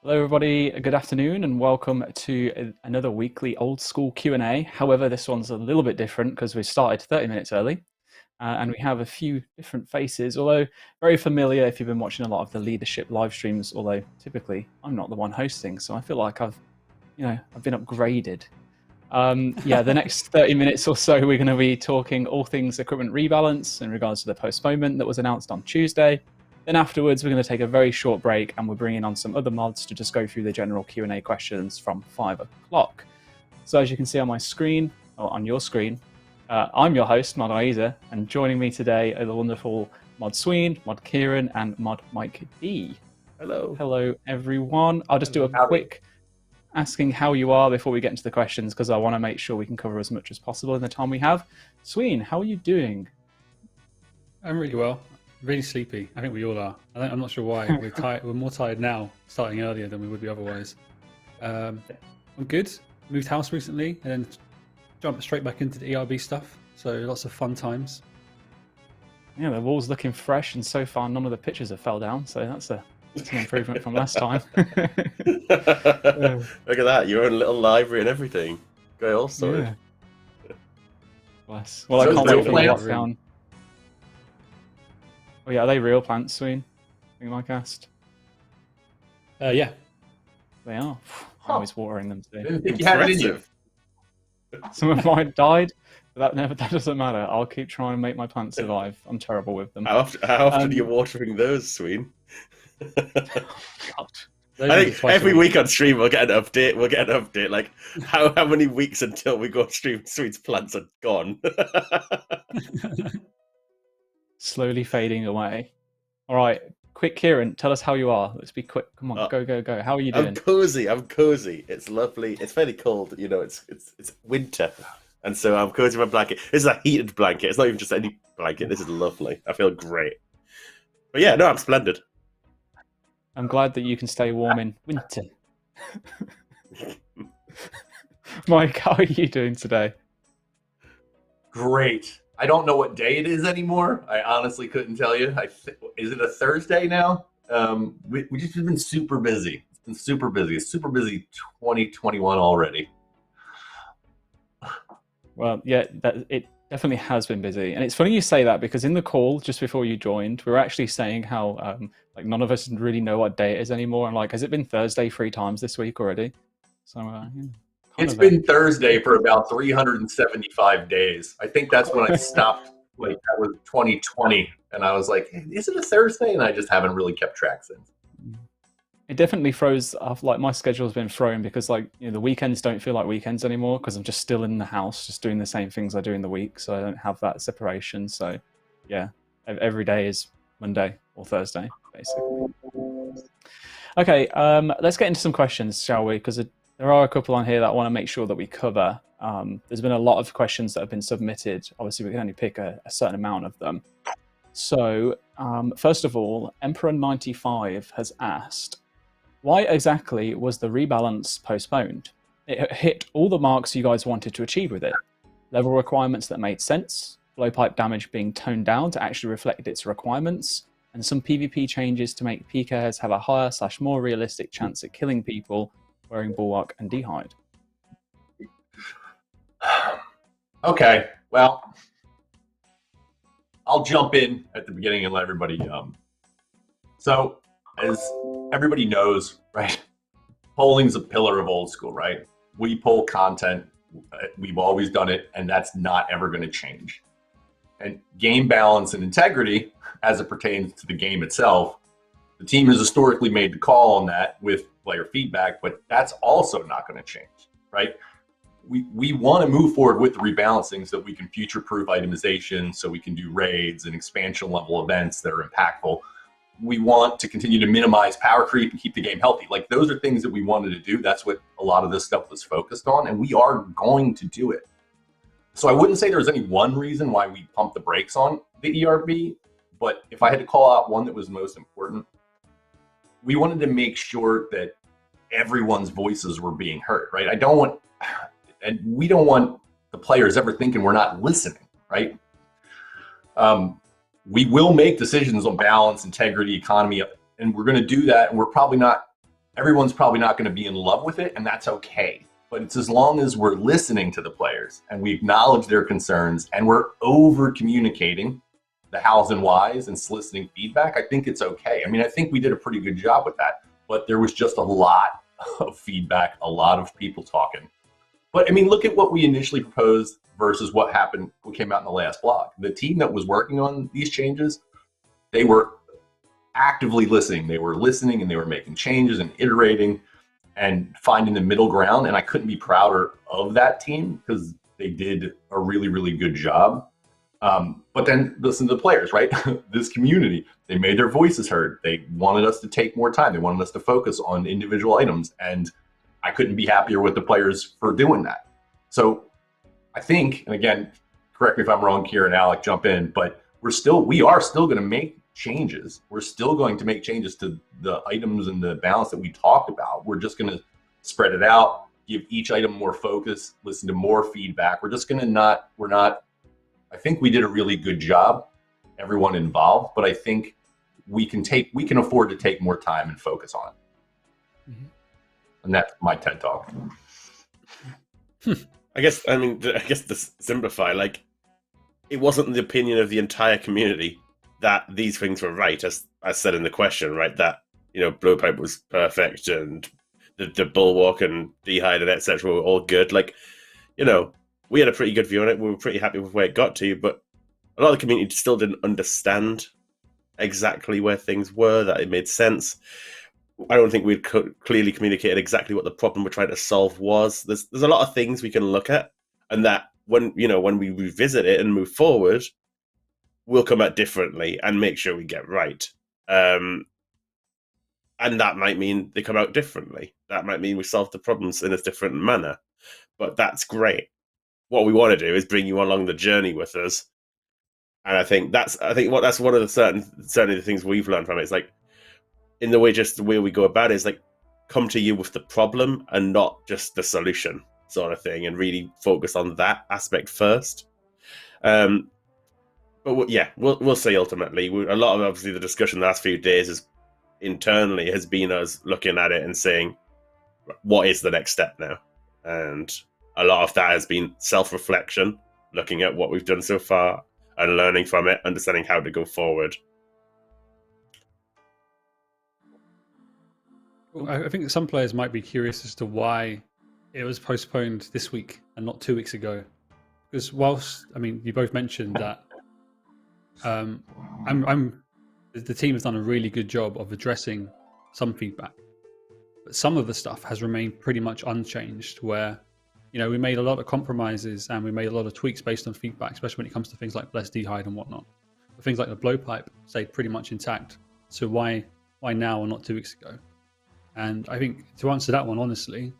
Hello everybody, good afternoon and welcome to another weekly old school Q&A. However, this one's a little bit different because we started 30 minutes early and we have a few different faces, although very familiar if you've been watching a lot of the leadership live streams, although typically I'm not the one hosting, so I feel like I've been upgraded. The next 30 minutes or so, we're going to be talking all things equipment rebalance in regards to the postponement that was announced on Tuesday. Then afterwards, we're going to take a very short break and we're bringing on some other mods to just go through the general Q&A questions from 5 o'clock. So as you can see on my screen, or on your screen, I'm your host, Mods Ayiza, and joining me today are the wonderful Mod Sween, Mod Kieren, and Mod Mike D. Hello. Hello, everyone. I'll just do a quick asking how you are before we get into the questions, because I want to make sure we can cover as much as possible in the time we have. Sween, how are you doing? I'm really well. Really sleepy. I think we all are. I'm not sure why. We're tired. We're more tired now, starting earlier than we would be otherwise. I'm good. Moved house recently, and then jumped straight back into the ERB stuff. So lots of fun times. Yeah, the wall's looking fresh, and so far none of the pictures have fell down. So that's an improvement from last time. Look at that, your own little library and everything. Got it all sorted. Yeah. Bless. Well, so I can't wait for the lockdown. Oh yeah, are they real plants, Sween? I think Mike asked. Yeah. They are. I'm always watering them too. Didn't think you had it in you. Some of mine died, but that doesn't matter. I'll keep trying to make my plants survive. I'm terrible with them. How often are you watering those, Sween? God. I think every week on stream we'll get an update. Like how many weeks until we go stream Sween's plants are gone. Slowly fading away. All right, quick, Kieren, tell us how you are. Let's be quick. Come on, go. How are you doing? I'm cozy. It's lovely. It's fairly cold. You know, it's winter, and so I'm cozy in my blanket. This is a heated blanket. It's not even just any blanket. This is lovely. I feel great. But yeah, no, I'm splendid. I'm glad that you can stay warm in winter. Mike, how are you doing today? Great. I don't know what day it is anymore. I honestly couldn't tell you. Is it a Thursday now? We just been super busy. It's been super busy. It's super busy 2021 already. Well, yeah, it definitely has been busy. And it's funny you say that, because in the call just before you joined, we were actually saying how like none of us really know what day it is anymore. And like, has it been Thursday 3 times this week already? So yeah. It's been Thursday for about 375 days. I think that's when I stopped. Like that was 2020, and I was like, hey, "Is it a Thursday?" And I just haven't really kept track since. It definitely throws off. Like my schedule's been thrown because the weekends don't feel like weekends anymore because I'm just still in the house, just doing the same things I do in the week. So I don't have that separation. So yeah, every day is Monday or Thursday, basically. Okay, let's get into some questions, shall we? Because there are a couple on here that I want to make sure that we cover. There's been a lot of questions that have been submitted. Obviously, we can only pick a certain amount of them. So, first of all, Emperor95 has asked, why exactly was the rebalance postponed? It hit all the marks you guys wanted to achieve with it. Level requirements that made sense, blowpipe damage being toned down to actually reflect its requirements, and some PvP changes to make PKs have a higher/more realistic chance at killing people wearing Bulwark and D'hide. Okay, well, I'll jump in at the beginning and let everybody So, as everybody knows, right, polling's a pillar of old school, right? We poll content, we've always done it, and that's not ever going to change. And game balance and integrity, as it pertains to the game itself, the team has historically made the call on that with player feedback, but that's also not going to change, right? We want to move forward with the rebalancing so that we can future-proof itemization, so we can do raids and expansion level events that are impactful. We want to continue to minimize power creep and keep the game healthy. Like, those are things that we wanted to do. That's what a lot of this stuff was focused on, and we are going to do it. So I wouldn't say there's any one reason why we pumped the brakes on the ERB, but if I had to call out one that was most important, we wanted to make sure that everyone's voices were being heard, right? We don't want the players ever thinking we're not listening, right? We will make decisions on balance, integrity, economy, and we're going to do that. And we're probably not everyone's probably not going to be in love with it, and that's okay. But it's as long as we're listening to the players and we acknowledge their concerns and we're over communicating the hows and whys and soliciting feedback, I think it's okay. I mean, I think we did a pretty good job with that, but there was just a lot of feedback, a lot of people talking. But I mean, look at what we initially proposed versus what happened, what came out in the last blog. The team that was working on these changes, they were actively listening. They were listening and they were making changes and iterating and finding the middle ground. And I couldn't be prouder of that team because they did a really, really good job. But then listen to the players, right? This community, they made their voices heard. They wanted us to take more time. They wanted us to focus on individual items. And I couldn't be happier with the players for doing that. So I think, and again, correct me if I'm wrong, Kieren and Alec, jump in, but we are still going to make changes. We're still going to make changes to the items and the balance that we talked about. We're just going to spread it out, give each item more focus, listen to more feedback. We're just going to I think we did a really good job, everyone involved, but I think we can afford to take more time and focus on it. Mm-hmm. And that's my TED Talk. I guess to simplify, like, it wasn't the opinion of the entire community that these things were right, as said in the question, right? That, Blowpipe was perfect and the Bulwark and D'Hide and etc. were all good. Like, we had a pretty good view on it. We were pretty happy with where it got to, but a lot of the community still didn't understand exactly where things were, that it made sense. I don't think we'd clearly communicated exactly what the problem we're trying to solve was. There's a lot of things we can look at, and that when we revisit it and move forward, we'll come at differently and make sure we get right. And that might mean they come out differently. That might mean we solve the problems in a different manner. But that's great. What we want to do is bring you along the journey with us. And I think that's one of the certainly the things we've learned from it. It's like, in the way we go about it is like, come to you with the problem and not just the solution sort of thing, and really focus on that aspect first. But we'll see ultimately. A lot of, obviously, the discussion the last few days internally has been us looking at it and saying, what is the next step now? And a lot of that has been self-reflection, looking at what we've done so far and learning from it, understanding how to go forward. I think some players might be curious as to why it was postponed this week and not 2 weeks ago. Because you both mentioned that the team has done a really good job of addressing some feedback, but some of the stuff has remained pretty much unchanged, where, we made a lot of compromises and we made a lot of tweaks based on feedback, especially when it comes to things like Blessed D'Hide and whatnot. But things like the Blowpipe stayed pretty much intact. So why now and not 2 weeks ago? And I think to answer that one, honestly,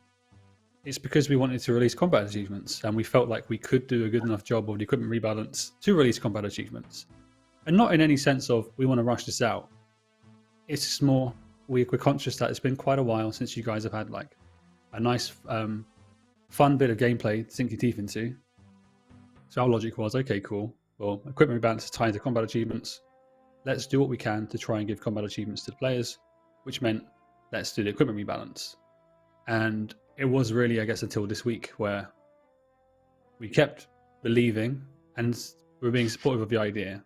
it's because we wanted to release combat achievements, and we felt like we could do a good enough job of the equipment rebalance to release combat achievements. And not in any sense of we want to rush this out. It's just more, we're conscious that it's been quite a while since you guys have had like a nice fun bit of gameplay to sink your teeth into. So our logic was, okay, cool. Well, equipment rebalance is tied to combat achievements. Let's do what we can to try and give combat achievements to the players, which meant let's do the equipment rebalance. And it was really, I guess, until this week where we kept believing and we were being supportive of the idea.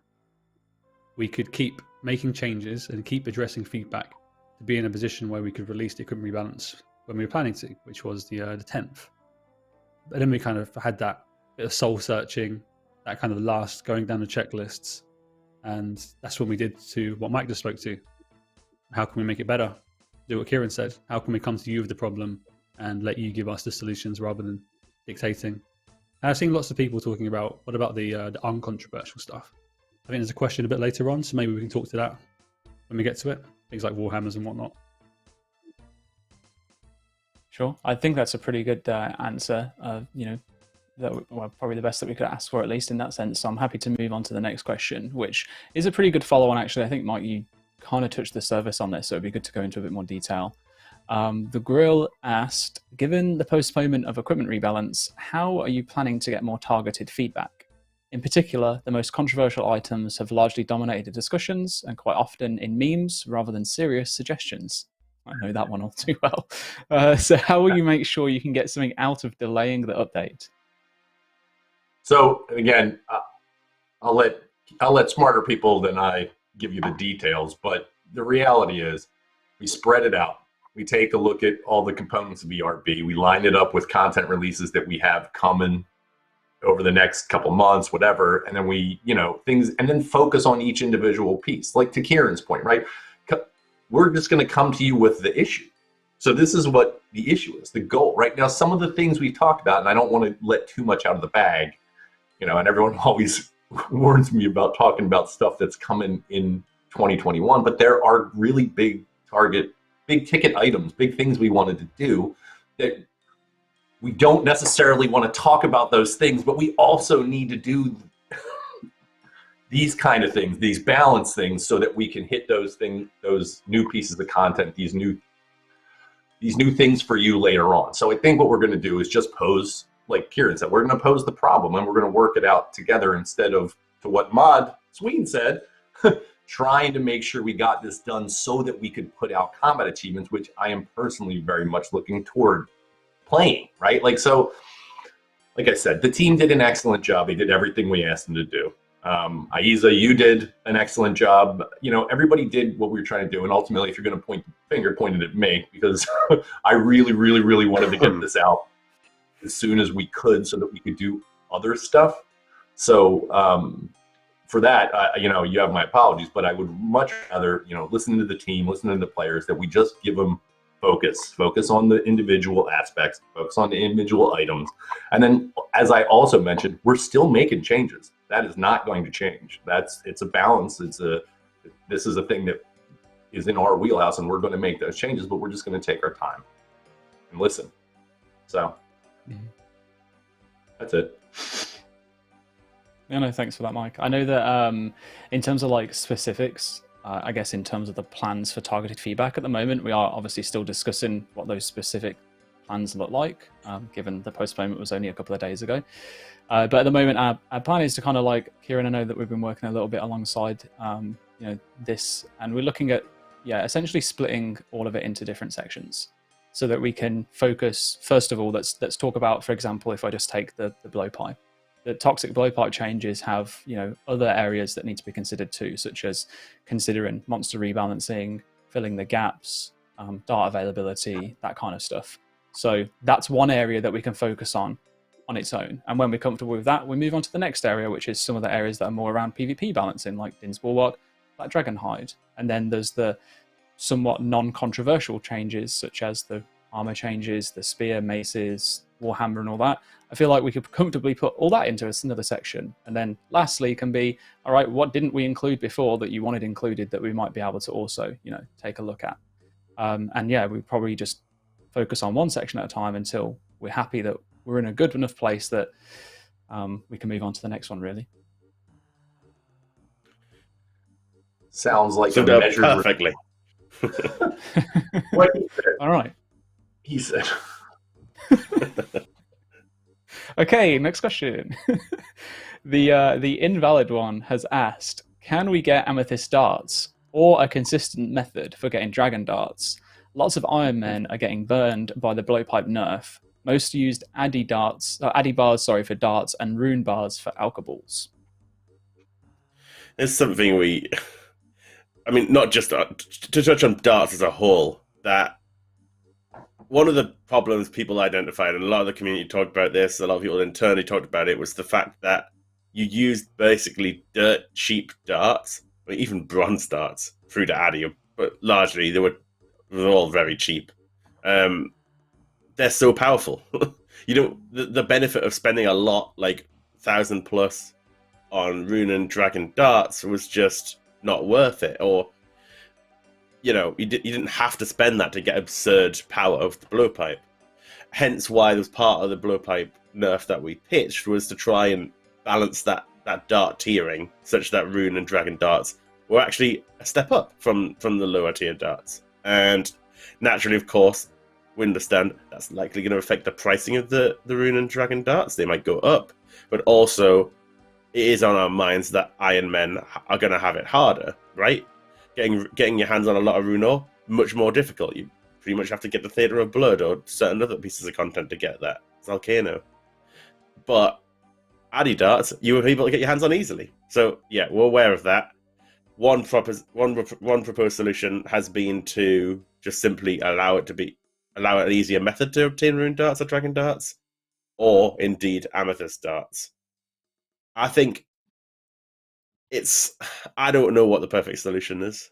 We could keep making changes and keep addressing feedback to be in a position where we could release the equipment rebalance when we were planning to, which was the 10th. But then we kind of had that bit of soul searching, that kind of last going down the checklists. And that's what we did to what Mike just spoke to. How can we make it better? Do what Kieren said. How can we come to you with the problem and let you give us the solutions rather than dictating? And I've seen lots of people talking about, what about the uncontroversial stuff? I think there's a question a bit later on, so maybe we can talk to that when we get to it. Things like Warhammers and whatnot. Sure. I think that's a pretty good answer. Probably the best that we could ask for, at least in that sense. So I'm happy to move on to the next question, which is a pretty good follow-on, actually. I think, Mike, you kind of touched the surface on this, so it'd be good to go into a bit more detail. The Grill asked, given the postponement of equipment rebalance, how are you planning to get more targeted feedback? In particular, the most controversial items have largely dominated discussions, and quite often in memes rather than serious suggestions. I know that one all too well. So how will you make sure you can get something out of delaying the update? So again, I'll let smarter people than I give you the details, but the reality is we spread it out. We take a look at all the components of ERB. We line it up with content releases that we have coming over the next couple months, whatever, and then we, things, and then focus on each individual piece. Like to Kieran's point, right? We're just going to come to you with the issue. So this is what the issue is, the goal, right? Now, some of the things we've talked about, and I don't want to let too much out of the bag, and everyone always warns me about talking about stuff that's coming in 2021, but there are really big ticket items, big things we wanted to do that we don't necessarily want to talk about those things, but we also need to do these kind of things, these balance things, so that we can hit those things, those new pieces of content, these new things for you later on. So I think what we're going to do is just pose, like Kieren said, we're going to pose the problem and we're going to work it out together instead of, to what Mods Sween said, trying to make sure we got this done so that we could put out combat achievements, which I am personally very much looking toward playing, right? Like I said, the team did an excellent job. They did everything we asked them to do. Ayiza, you did an excellent job. Everybody did what we were trying to do. And ultimately, if you're going to point the finger, pointed at me, because I really, really, really wanted to get this out as soon as we could so that we could do other stuff. So for that, you have my apologies, but I would much rather, listen to the team, listen to the players, that we just give them focus on the individual aspects, focus on the individual items. And then, as I also mentioned, we're still making changes. That is not going to change. It's a balance. This is a thing that is in our wheelhouse, and we're going to make those changes, but we're just going to take our time and listen. So that's it. Yeah, no, thanks for that, Mike. I know that in terms of specifics, I guess in terms of the plans for targeted feedback at the moment, we are obviously still discussing what those specific plans look like, given the postponement was only a couple of days ago. But at the moment, our plan is to kind of Kieren, I know that we've been working a little bit alongside this, and we're looking at essentially splitting all of it into different sections so that we can focus. First of all, let's talk about, for example, if I just take the blowpipe. The toxic blowpipe changes have other areas that need to be considered too, such as considering monster rebalancing, filling the gaps, dart availability, that kind of stuff. So that's one area that we can focus on its own. And when we're comfortable with that, we move on to the next area, which is some of the areas that are more around PvP balancing, like Din's Bulwark, like Dragonhide. And then there's the somewhat non-controversial changes, such as the armor changes, the spear, maces, Warhammer and all that. I feel like we could comfortably put all that into another section. And then lastly can be, all right, what didn't we include before that you wanted included that we might be able to also, take a look at? And yeah, we probably just focus on one section at a time until we're happy that we're in a good enough place that we can move on to the next one, really. Sounds like summed a up measured perfectly. What he said. All right. He said. Okay, next question. The invalid one has asked, can we get Amethyst darts or a consistent method for getting dragon darts? Lots of Iron Men are getting burned by the blowpipe nerf. Most used Addy bars for darts and rune bars for alkaballs. It's something not just to touch on darts as a whole, that one of the problems people identified, and a lot of the community talked about this, a lot of people internally talked about it, was the fact that you used basically dirt cheap darts, even bronze darts, through to Addy, but largely they were all very cheap. They're so powerful. The benefit of spending a lot, like 1,000+ on rune and dragon darts, was just not worth it. Or you didn't have to spend that to get absurd power of the blowpipe. Hence why there was part of the blowpipe nerf that we pitched was to try and balance that dart tiering such that rune and dragon darts were actually a step up from the lower tier darts. And naturally, of course, we understand that's likely going to affect the pricing of the rune and dragon darts. They might go up, but also it is on our minds that Iron Men are going to have it harder, right? Getting your hands on a lot of rune ore much more difficult. You pretty much have to get the Theatre of Blood or certain other pieces of content to get that. It's Volcano. But Addy Darts, you were able to get your hands on easily. So yeah, we're aware of that. One proposed solution has been to just simply allow an easier method to obtain Rune Darts or Dragon Darts, or indeed Amethyst Darts. I think I don't know what the perfect solution is,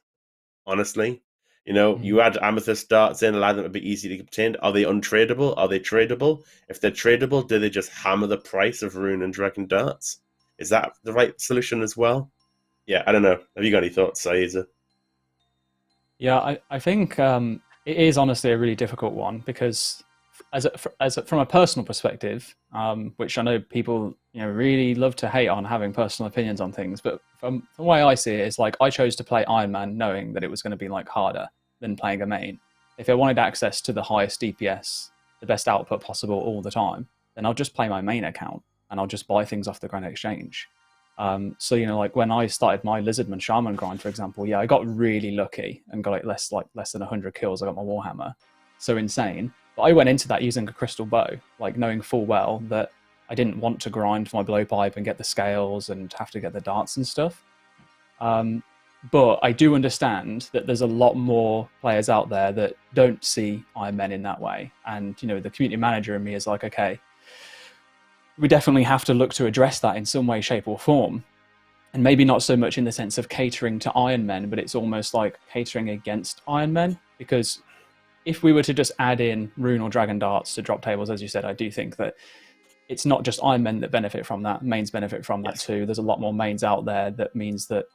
honestly. You add Amethyst Darts in, allow them to be easy to obtain. Are they untradeable? Are they tradable? If they're tradable, do they just hammer the price of Rune and Dragon Darts? Is that the right solution as well? Yeah, I don't know. Have you got any thoughts, Ayiza? Yeah, I think it is honestly a really difficult one because, from a personal perspective, which I know people really love to hate on having personal opinions on things, but from the way I see it, is like I chose to play Iron Man knowing that it was going to be like harder than playing a main. If I wanted access to the highest DPS, the best output possible all the time, then I'll just play my main account and I'll just buy things off the Grand Exchange. So like when I started my Lizardman Shaman grind, for example, I got really lucky and got less than 100 kills. I got my Warhammer, so insane. But I went into that using a crystal bow, like knowing full well that I didn't want to grind for my blowpipe and get the scales and have to get the darts and stuff. But I do understand that there's a lot more players out there that don't see Iron Men in that way. And the community manager in me is like, okay, we definitely have to look to address that in some way, shape or form. And maybe not so much in the sense of catering to Iron Men, but it's almost like catering against Iron Men. Because if we were to just add in Rune or Dragon Darts to drop tables, as you said, I do think that it's not just Iron Men that benefit from that. Mains benefit from that too. There's a lot more mains out there that means that,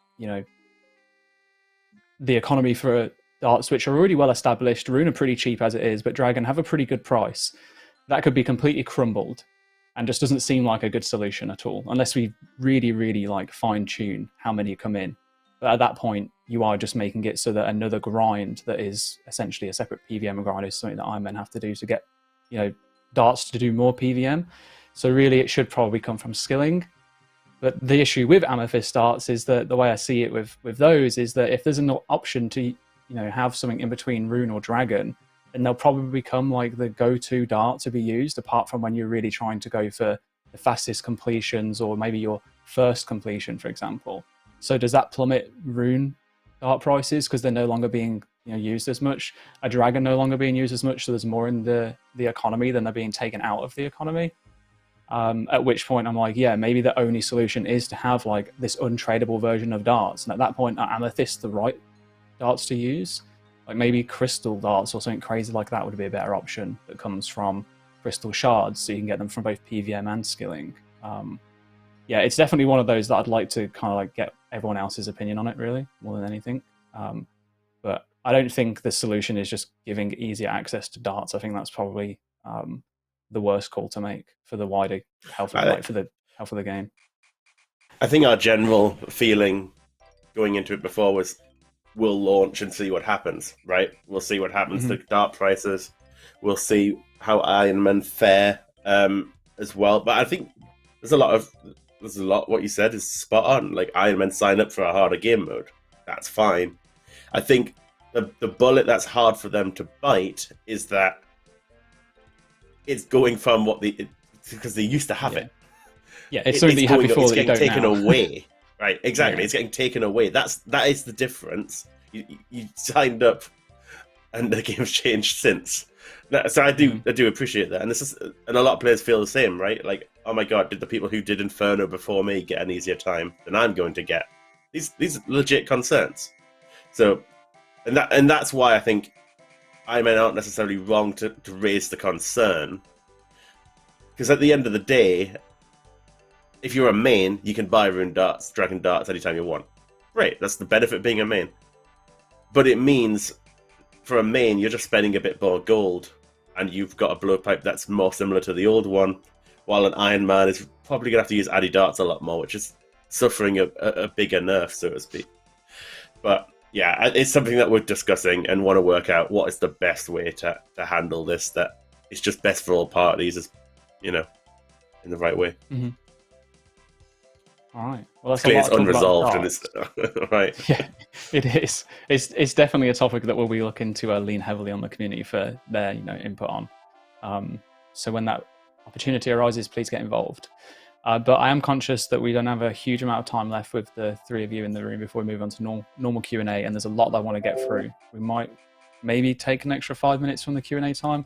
the economy for darts, which are already well established, Rune are pretty cheap as it is, but Dragon have a pretty good price. That could be completely crumbled. And just doesn't seem like a good solution at all, unless we really, really fine tune how many come in. But at that point, you are just making it so that another grind that is essentially a separate PVM grind is something that Iron Men have to do to get, darts to do more PVM. So really, it should probably come from skilling. But the issue with Amethyst darts is that the way I see it with those is that if there's an option to, have something in between Rune or Dragon, and they'll probably become the go-to dart to be used, apart from when you're really trying to go for the fastest completions or maybe your first completion, for example. So does that plummet Rune dart prices because they're no longer being used as much? A Dragon no longer being used as much, so there's more in the economy than they're being taken out of the economy. At which point I'm like, yeah, maybe the only solution is to have this untradeable version of darts. And at that point, are Amethyst the right darts to use? Maybe crystal darts or something crazy like that would be a better option that comes from crystal shards, so you can get them from both PVM and skilling. Yeah, it's definitely one of those that I'd like to kind of get everyone else's opinion on it, really, more than anything. But I don't think the solution is just giving easier access to darts. I think that's probably the worst call to make for the wider health of, for the health of the game. I think our general feeling going into it before was, we'll launch and see what happens, right? We'll see what happens to dart prices. We'll see how Iron Men fare as well. But I think there's a lot. What you said is spot on. Iron Men sign up for a harder game mode. That's fine. I think the bullet that's hard for them to bite is that it's going from because they used to have it. Yeah, it's something that you had before that you don't now. It's getting taken away. Right, exactly. Yeah. It's getting taken away. That is the difference. You signed up, and the game's changed since. So I do appreciate that, and a lot of players feel the same, right? Oh my god, did the people who did Inferno before me get an easier time than I'm going to get? These legit concerns. So, and that's why I think Iron Men aren't necessarily wrong to raise the concern, because at the end of the day, if you're a main, you can buy Rune Darts, Dragon Darts anytime you want. Great, that's the benefit of being a main. But it means, for a main, you're just spending a bit more gold, and you've got a blowpipe that's more similar to the old one, while an Iron Man is probably going to have to use Addy Darts a lot more, which is suffering a bigger nerf, so to speak. But yeah, it's something that we're discussing and want to work out what is the best way to handle this, that it's just best for all parties, in the right way. All right. Well, Well, It's that's a clear lot it's to talk about unresolved, and at the it's right. Yeah, it is. It's definitely a topic that we'll be looking to lean heavily on the community for their input on. So when that opportunity arises, please get involved. But I am conscious that we don't have a huge amount of time left with the three of you in the room before we move on to normal Q&A, and there's a lot that I want to get through. We might maybe take an extra 5 minutes from the Q&A time,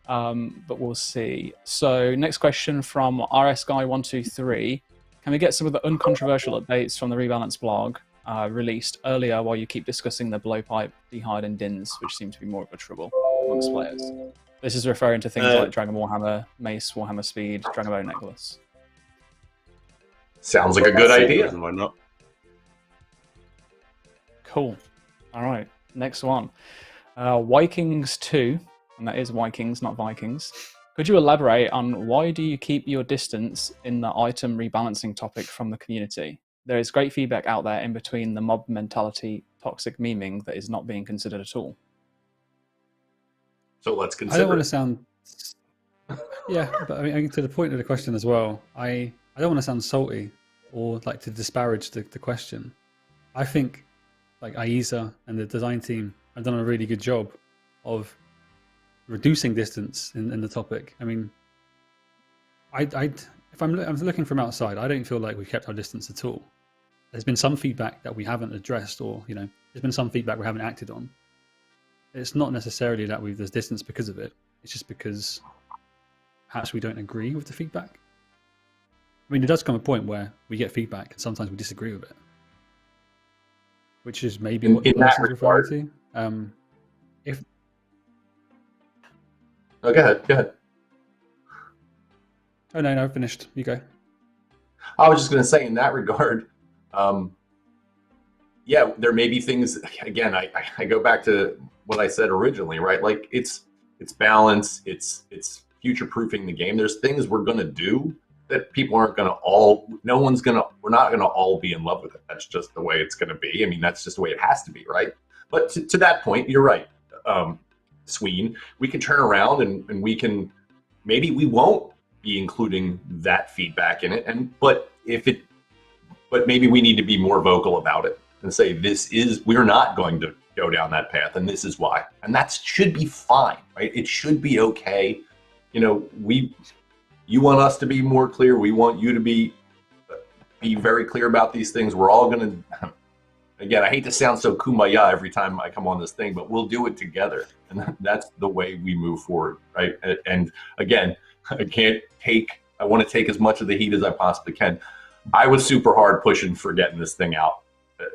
but we'll see. So next question from RS Guy 123. Can we get some of the uncontroversial updates from the Rebalance blog released earlier while you keep discussing the blowpipe, dehide, and dins, which seem to be more of a trouble amongst players? This is referring to things like Dragon Warhammer, Mace, Warhammer Speed, Dragon Bow Necklace. Sounds like a good idea. Why not? Cool. All right, next one. Vikings 2, and that is Vikings, not Vikings. Could you elaborate on why do you keep your distance in the item rebalancing topic from the community? There is great feedback out there in between the mob mentality, toxic memeing that is not being considered at all. So let's consider. I don't want to sound, yeah, but I mean to the point of the question as well. I don't want to sound salty or like to disparage the question. I think like Ayiza and the design team have done a really good job of reducing distance in the topic. I mean, if I'm looking from outside, I don't feel like we've kept our distance at all. There's been some feedback that we haven't addressed, or there's been some feedback we haven't acted on. It's not necessarily that there's distance because of it. It's just because perhaps we don't agree with the feedback. I mean, there does come a point where we get feedback and sometimes we disagree with it, which is maybe what the person's referring to. Oh, go ahead. Oh, no, I've finished. You go. I was just going to say in that regard, yeah, there may be things, again, I go back to what I said originally, right? Like it's balance, it's future-proofing the game. There's things we're going to do that people aren't going to we're not going to all be in love with it. That's just the way it's going to be. I mean, that's just the way it has to be, right? But to that point, you're right. Sween, we can turn around and we can, maybe we won't be including that feedback in it, but maybe we need to be more vocal about it and say we're not going to go down that path, and this is why, and that should be fine, right? It should be okay. You want us to be more clear, we want you to be very clear about these things. We're all gonna, again, I hate to sound so kumbaya every time I come on this thing, but we'll do it together. And that's the way we move forward, right? And again, I want to take as much of the heat as I possibly can. I was super hard pushing for getting this thing out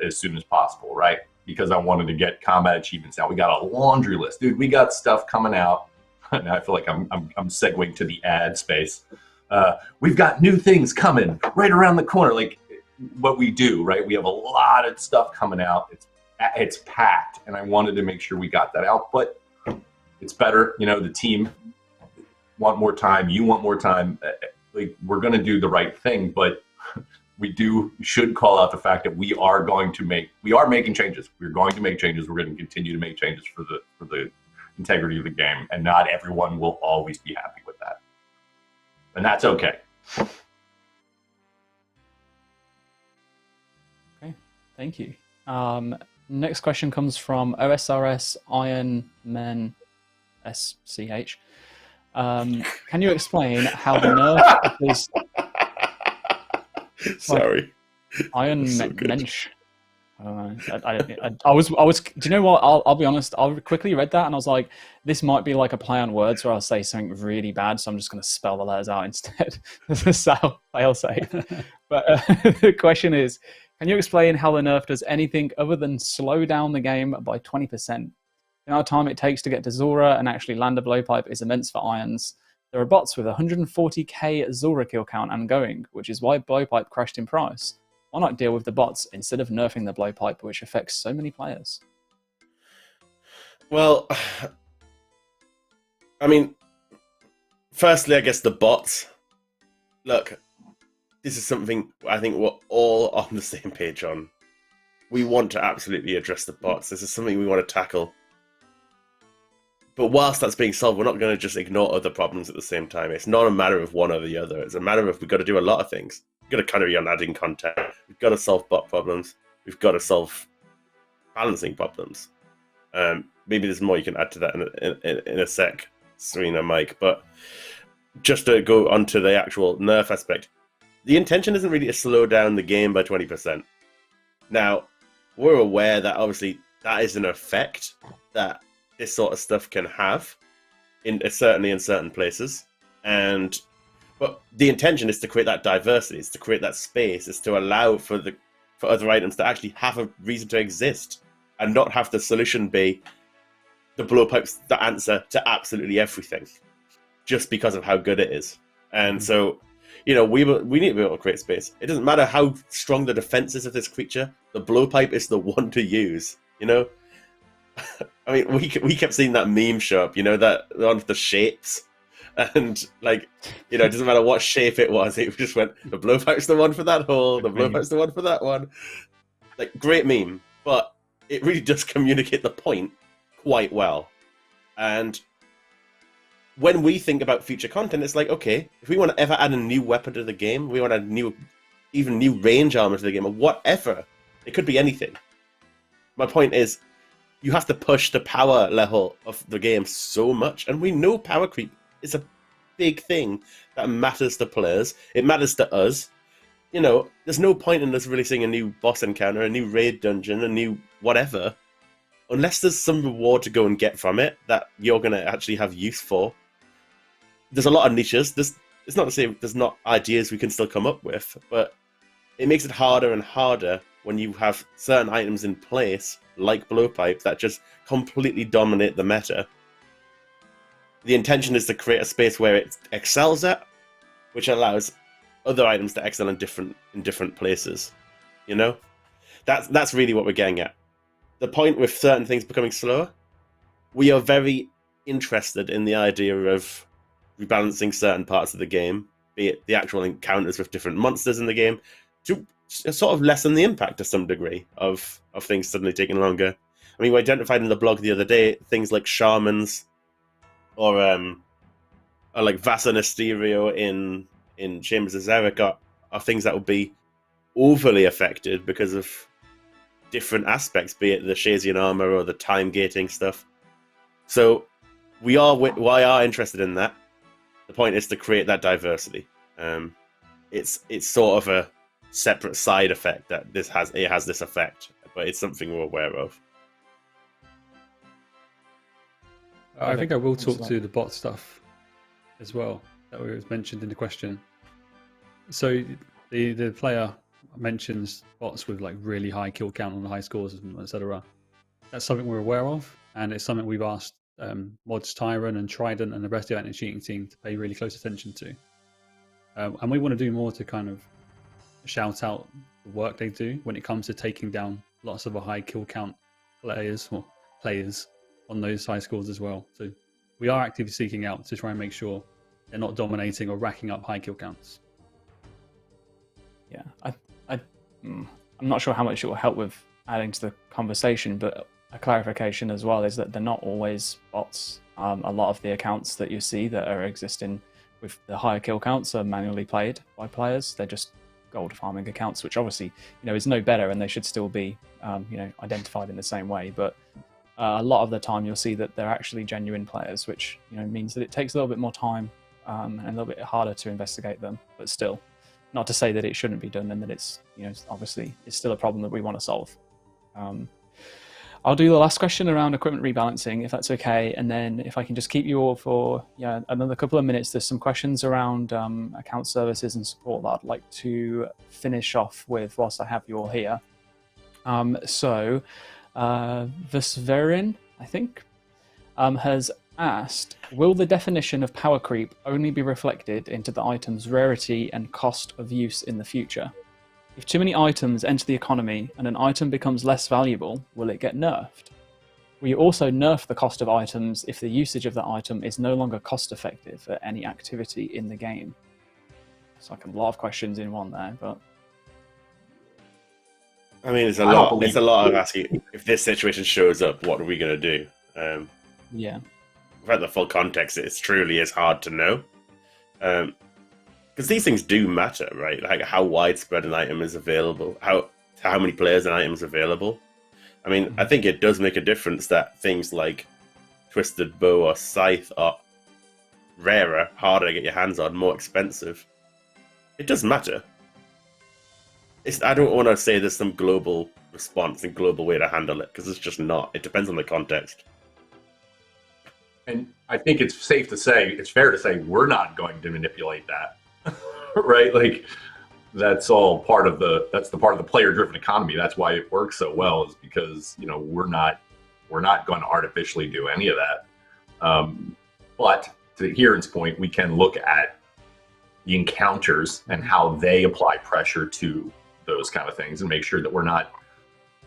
as soon as possible, right? Because I wanted to get combat achievements out. We got a laundry list. Dude, we got stuff coming out. Now I feel like I'm segueing to the ad space. We've got new things coming right around the corner. Like, what we do, right? We have a lot of stuff coming out. It's packed, and I wanted to make sure we got that out. But it's better, the team want more time. You want more time. Like, we're going to do the right thing, but we should call out the fact that we are making changes. We're going to make changes. We're going to continue to make changes for the integrity of the game, and not everyone will always be happy with that, and that's okay. Thank you. Next question comes from OSRS Iron Men SCH. Can you explain how the nerf is? Sorry. Iron Mensch. I was. Do you know what? I'll be honest. I quickly read that and I was like, this might be like a play on words where I'll say something really bad, so I'm just going to spell the letters out instead. So I'll say. But the question is, can you explain how the nerf does anything other than slow down the game by 20%? The amount of time it takes to get to Zora and actually land a blowpipe is immense for Irons. There are bots with 140k Zora kill count and going, which is why blowpipe crashed in price. Why not deal with the bots instead of nerfing the blowpipe, which affects so many players? Well, I mean, firstly, I guess the bots. Look, this is something I think we're all on the same page on. We want to absolutely address the bots. This is something we want to tackle. But whilst that's being solved, we're not going to just ignore other problems at the same time. It's not a matter of one or the other. It's a matter of we've got to do a lot of things. got to carry on adding content. We've got to solve bot problems. We've got to solve balancing problems. Maybe there's more you can add to that in a sec, Serena, Mike. But just to go onto the actual nerf aspect, the intention isn't really to slow down the game by 20%. Now, we're aware that obviously that is an effect that this sort of stuff can have, certainly in certain places. But the intention is to create that diversity, is to create that space, is to allow for other items to actually have a reason to exist, and not have the solution be the blowpipe's the answer to absolutely everything, just because of how good it is. And so, we need to be able to create space. It doesn't matter how strong the defense is of this creature, the blowpipe is the one to use, I mean, we kept seeing that meme show up, that one of the shapes. And, it doesn't matter what shape it was, it just went, the blowpipe's the one for that hole, the blowpipe's the one for that one. Great meme, but it really does communicate the point quite well. And when we think about future content, it's like, okay, if we want to ever add a new weapon to the game, we want to add even new range armor to the game, or whatever, it could be anything. My point is, you have to push the power level of the game so much, and we know power creep is a big thing that matters to players. It matters to us. There's no point in us releasing a new boss encounter, a new raid dungeon, a new whatever, unless there's some reward to go and get from it that you're going to actually have use for. There's a lot of niches. It's not to say there's not ideas we can still come up with, but it makes it harder and harder when you have certain items in place, like blowpipe, that just completely dominate the meta. The intention is to create a space where it excels at, which allows other items to excel in different places. That's really what we're getting at. The point with certain things becoming slower, we are very interested in the idea of rebalancing certain parts of the game, be it the actual encounters with different monsters in the game, to sort of lessen the impact to some degree of things suddenly taking longer. I mean, we identified in the blog the other day things like shamans, or like Vasa Mysterio in Chambers of Xeric are things that would be overly affected because of different aspects, be it the Shazian armor or the time gating stuff. So we are interested in that. The point is to create that diversity. It's sort of a separate side effect that it has this effect, but it's something we're aware of. I think I will talk to the bot stuff as well that was mentioned in the question. So the player mentions bots with really high kill count and high scores, etc. That's something we're aware of, and it's something we've asked Mods Tyron and Trident and the rest of the anti-cheating team to pay really close attention to. And we want to do more to kind of shout out the work they do when it comes to taking down lots of a high kill count players on those high scores as well. So we are actively seeking out to try and make sure they're not dominating or racking up high kill counts. Yeah, I'm not sure how much it will help with adding to the conversation, but a clarification as well is that they're not always bots. A lot of the accounts that you see that are existing with the higher kill counts are manually played by players. They're just gold farming accounts, which obviously is no better, and they should still be identified in the same way. But a lot of the time you'll see that they're actually genuine players, which means that it takes a little bit more time and a little bit harder to investigate them. But still, not to say that it shouldn't be done, and that it's obviously it's still a problem that we want to solve. I'll do the last question around equipment rebalancing, if that's okay, and then if I can just keep you all for another couple of minutes. There's some questions around account services and support that I'd like to finish off with whilst I have you all here. So Vesverin, I think, has asked, will the definition of power creep only be reflected into the item's rarity and cost of use in the future? If too many items enter the economy and an item becomes less valuable, will it get nerfed? Will you also nerf the cost of items if the usage of the item is no longer cost effective for any activity in the game? It's like a lot of questions in one there, but I mean, it's a lot of asking, if this situation shows up, what are we going to do? Yeah. Without the full context, it truly is hard to know. because these things do matter, right? Like how widespread an item is available, how many players an item is available. I mean, I think it does make a difference that things like Twisted Bow or Scythe are rarer, harder to get your hands on, more expensive. It does matter. I don't want to say there's some global response and global way to handle it, because it's just not. It depends on the context. And I think it's safe to say, it's fair to say, we're not going to manipulate that, right? Like, that's all part of that's the part of the player-driven economy. That's why it works so well, is because, you know, we're not going to artificially do any of that. But to Kieren's point, we can look at the encounters and how they apply pressure to those kind of things and make sure that we're not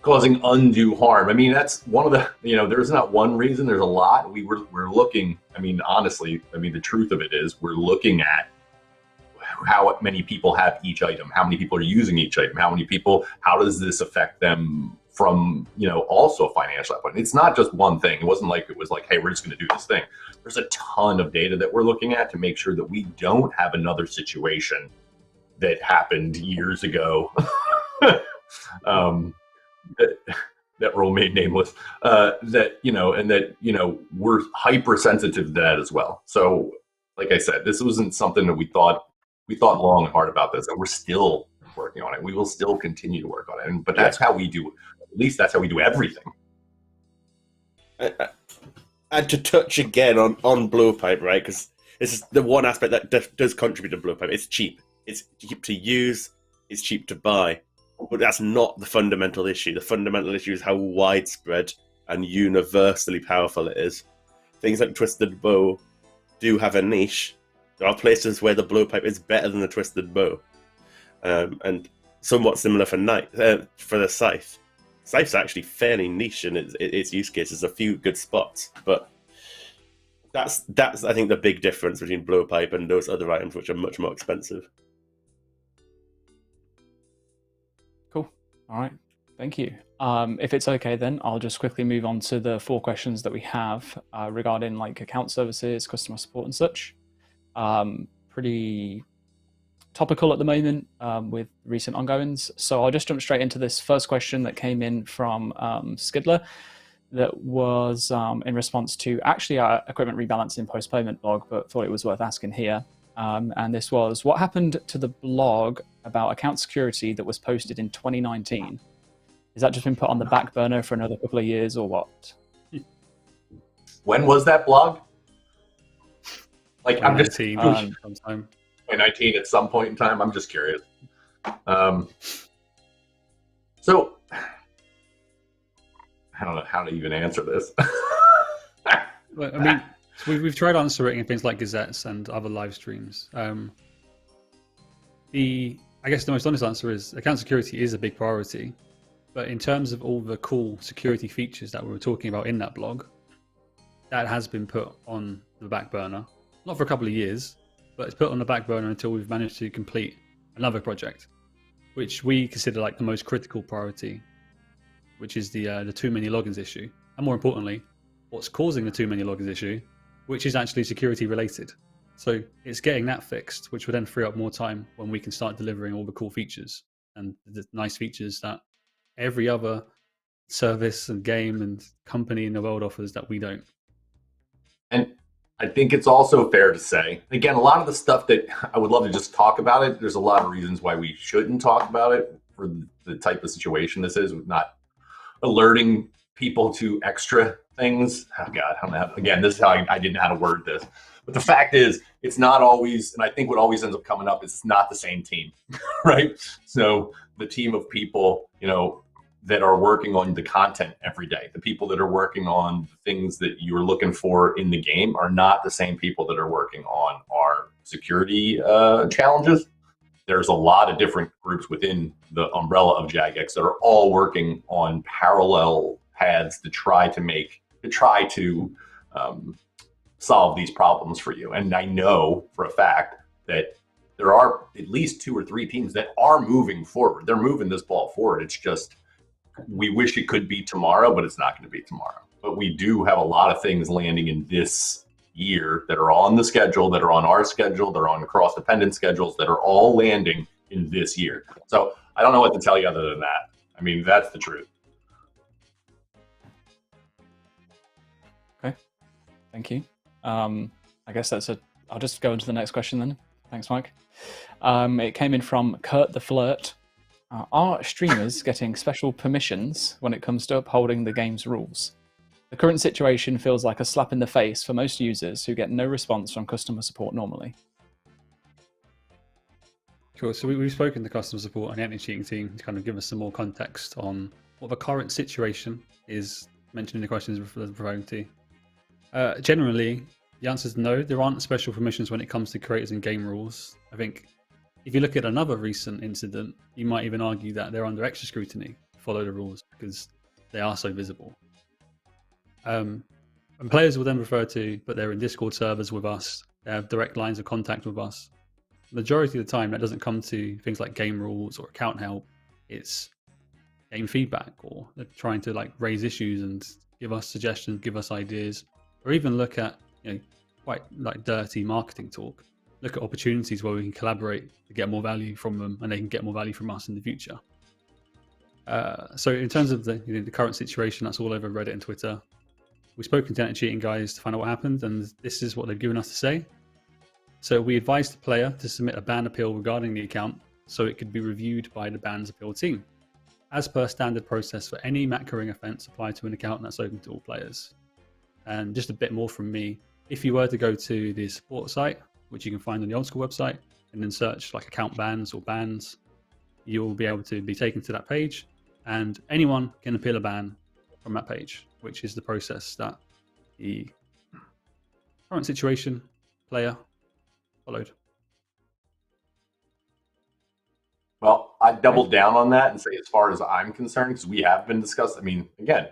causing undue harm. I mean, that's one of the, you know, there's not one reason, there's a lot. We're looking, I mean, honestly, I mean, the truth of it is we're looking at how many people have each item, how many people are using each item, how does this affect them from, you know, also a financial point. It's not just one thing. It wasn't like, it was like, hey, we're just going to do this thing. There's a ton of data that we're looking at to make sure that we don't have another situation that happened years ago. That role made nameless, that, you know, and that, you know, we're hypersensitive to that as well. So, like I said, this wasn't something that we thought long and hard about this, and we're still working on it. We will still continue to work on it, but that's how we do, at least that's how we do everything. And to touch again on Blowpipe, right? Because this is the one aspect that does contribute to Blowpipe. It's cheap. It's cheap to use. It's cheap to buy. But that's not the fundamental issue. The fundamental issue is how widespread and universally powerful it is. Things like Twisted Bow do have a niche. There are places where the Blowpipe is better than the Twisted Bow. And somewhat similar for the Scythe. Scythe's actually fairly niche in its use cases. A few good spots, but that's I think the big difference between Blowpipe and those other items, which are much more expensive. Cool. All right. Thank you. If it's okay, then I'll just quickly move on to the 4 questions that we have regarding like account services, customer support, and such. Pretty topical at the moment with recent ongoings. So I'll just jump straight into this first question that came in from Skidler, that was in response to actually our equipment rebalancing postponement blog, but thought it was worth asking here. And this was, what happened to the blog about account security that was posted in 2019? Has that just been put on the back burner for another couple of years or what? When was that blog? Like, I'm just sometime. 2019 at some point in time. I'm just curious. So I don't know how to even answer this. Well, I mean, we've tried answering in things like gazettes and other live streams. I guess the most honest answer is account security is a big priority, but in terms of all the cool security features that we were talking about in that blog, that has been put on the back burner. Not for a couple of years, but it's put on the back burner until we've managed to complete another project, which we consider like the most critical priority, which is the too many logins issue. And more importantly, what's causing the too many logins issue, which is actually security related. So it's getting that fixed, which will then free up more time when we can start delivering all the cool features and the nice features that every other service and game and company in the world offers that we don't. And I think it's also fair to say, again, a lot of the stuff that I would love to just talk about it, there's a lot of reasons why we shouldn't talk about it for the type of situation this is, with not alerting people to extra things. Oh God, I don't know. Again, this is how I didn't know how to word this. But the fact is, it's not always, and I think what always ends up coming up is it's not the same team, right? So the team of people, you know, that are working on the content every day, the people that are working on things that you're looking for in the game are not the same people that are working on our security challenges. There's a lot of different groups within the umbrella of Jagex that are all working on parallel paths to try to solve these problems for you. And I know for a fact that there are at least 2 or 3 teams that are moving forward. They're moving this ball forward. It's just, we wish it could be tomorrow, but it's not going to be tomorrow. But we do have a lot of things landing in this year that are on the schedule, that are on our schedule, that are on cross-dependent schedules, that are all landing in this year. So I don't know what to tell you other than that. I mean, that's the truth. Okay, thank you. I guess I'll just go into the next question then. Thanks, Mike. It came in from Kurt the Flirt. Are streamers getting special permissions when it comes to upholding the game's rules? The current situation feels like a slap in the face for most users who get no response from customer support normally. Cool. So we've spoken to customer support and the anti-cheating team to kind of give us some more context on what the current situation is mentioned in the questions referring to. Generally, the answer is no. There aren't special permissions when it comes to creators and game rules. I think if you look at another recent incident, you might even argue that they're under extra scrutiny to follow the rules because they are so visible. And players will then refer to, but they're in Discord servers with us, they have direct lines of contact with us. Majority of the time, that doesn't come to things like game rules or account help. It's game feedback, or they're trying to like raise issues and give us suggestions, give us ideas, or even look at quite like dirty marketing talk. Look at opportunities where we can collaborate to get more value from them, and they can get more value from us in the future. So in terms of the current situation, that's all over Reddit and Twitter. We've spoken to anti-cheating guys to find out what happened, and this is what they've given us to say. So we advised the player to submit a ban appeal regarding the account so it could be reviewed by the bans appeal team, as per standard process for any macroing offense applied to an account that's open to all players. And just a bit more from me, if you were to go to the support site, which you can find on the old school website, and then search like account bans or bans, you'll be able to be taken to that page, and anyone can appeal a ban from that page, which is the process that the current situation player followed. Well, I doubled down on that and say, as far as I'm concerned, because we have been discussing, I mean, again,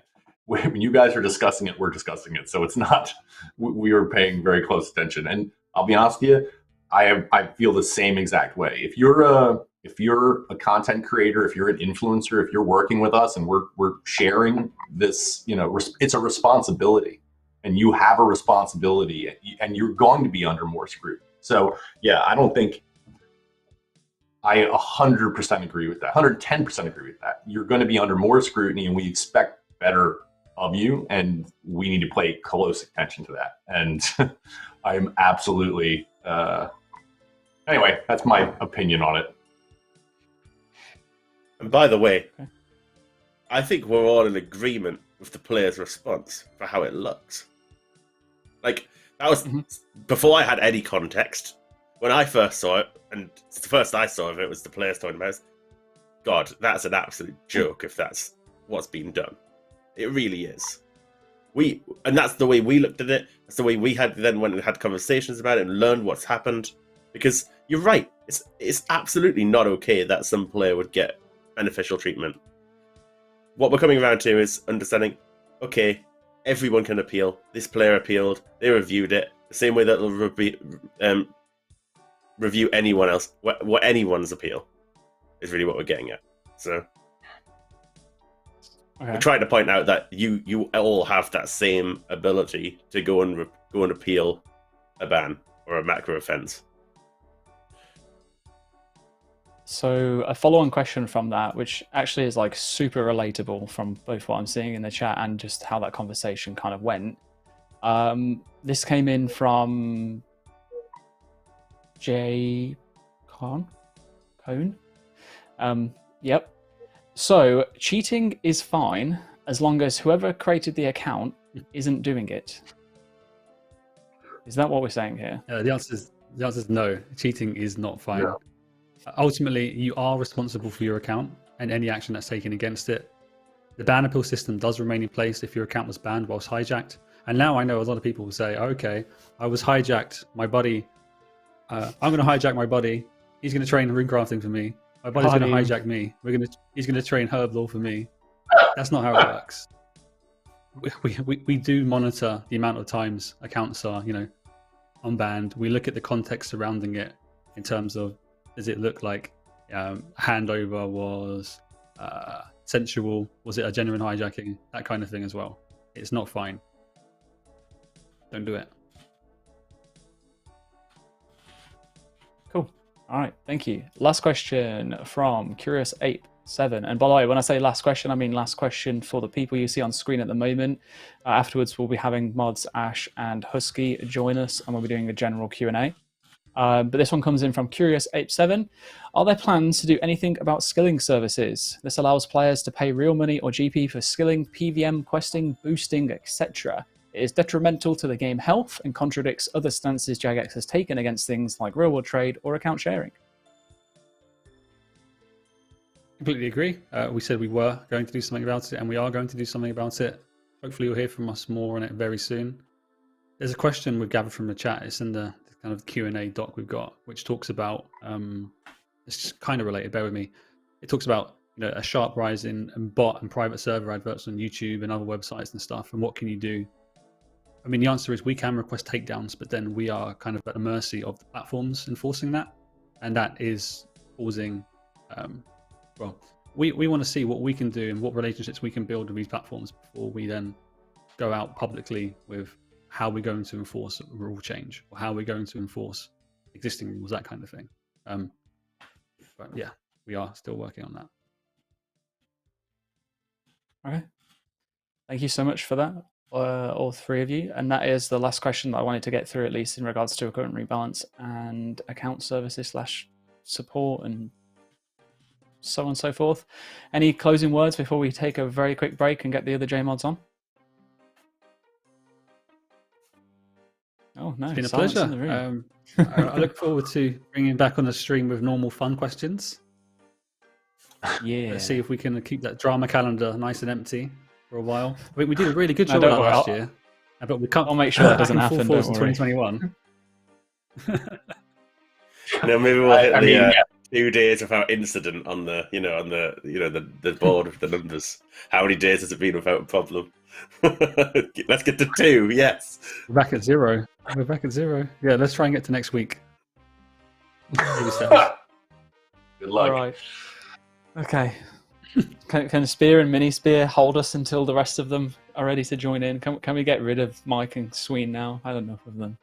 when you guys are discussing it, we're discussing it. So it's not, we are paying very close attention. And I'll be honest with you, I feel the same exact way. If you're a content creator, if you're an influencer, if you're working with us and we're sharing this, it's a responsibility, and you have a responsibility, and you're going to be under more scrutiny. So yeah, I don't think, I 100% agree with that. 110% agree with that. You're going to be under more scrutiny, and we expect better of you, and we need to pay close attention to that. And I'm absolutely, anyway, that's my opinion on it. And by the way, I think we're all in agreement with the player's response for how it looks. Like, that was before I had any context. When I first saw it, and the first I saw of it was the players talking about it, God, that's an absolute joke if that's what's been done. It really is. And that's the way we looked at it. That's the way we then went and had conversations about it and learned what's happened. Because you're right, it's absolutely not okay that some player would get beneficial treatment. What we're coming around to is understanding, okay, everyone can appeal. This player appealed, they reviewed it, the same way that they'll review anyone else, what anyone's appeal is really what we're getting at. So we're trying to point out that you all have that same ability to go and appeal a ban or a macro offense. So a follow-on question from that, which actually is like super relatable from both what I'm seeing in the chat and just how that conversation kind of went. This came in from J. Cone. Yep. So cheating is fine as long as whoever created the account isn't doing it. Is that what we're saying here? The answer is no. Cheating is not fine. Yeah. Ultimately, you are responsible for your account and any action that's taken against it. The ban appeal system does remain in place if your account was banned whilst hijacked. And now I know a lot of people will say, okay, I was hijacked, my buddy, I'm going to hijack my buddy. He's going to train runecrafting for me. My buddy's going to hijack me. He's going to train herb law for me. That's not how it works. We do monitor the amount of times accounts are, unbanned. We look at the context surrounding it in terms of, does it look like handover was sensual? Was it a genuine hijacking? That kind of thing as well. It's not fine. Don't do it. All right, thank you. Last question from Curious Ape 7. And by the way, when I say last question, I mean last question for the people you see on screen at the moment. Afterwards, we'll be having Mods, Ash, and Husky join us, and we'll be doing a general Q&A. But this one comes in from Curious Ape 7. Are there plans to do anything about skilling services? This allows players to pay real money or GP for skilling, PVM, questing, boosting, etc. It is detrimental to the game health and contradicts other stances Jagex has taken against things like real world trade or account sharing. Completely agree. We said we were going to do something about it, and we are going to do something about it. Hopefully, you'll hear from us more on it very soon. There's a question we've gathered from the chat. It's in the kind of Q&A doc we've got, which talks about, it's kind of related, bear with me. It talks about a sharp rise in bot and private server adverts on YouTube and other websites and stuff, and what can you do? I mean, the answer is we can request takedowns, but then we are kind of at the mercy of the platforms enforcing that, and that is causing... well, we want to see what we can do and what relationships we can build with these platforms before we then go out publicly with how we're going to enforce a rule change or how we're going to enforce existing rules, that kind of thing. But yeah, we are still working on that. Okay. Thank you so much for that, all three of you. And that is the last question that I wanted to get through, at least in regards to current rebalance and account services / support and so on and so forth. Any closing words before we take a very quick break and get the other JMods on? Oh no, it's been a pleasure. I look forward to bringing back on the stream with normal fun questions. Yeah. Let's see if we can keep that drama calendar nice and empty for a while. I mean, we did a really good job of that last year, but we can't. I'll make sure that doesn't happen. In 2021. No, maybe we'll hit the 2 days without incident on the the board with the numbers. How many days has it been without a problem? Let's get to 2. Yes. We're back at 0. We're back at 0. Yeah, let's try and get to next week. Maybe so. Good luck. All right. Okay. Can Spear and Mini Spear hold us until the rest of them are ready to join in? Can we get rid of Mike and Sween now? I had enough of them.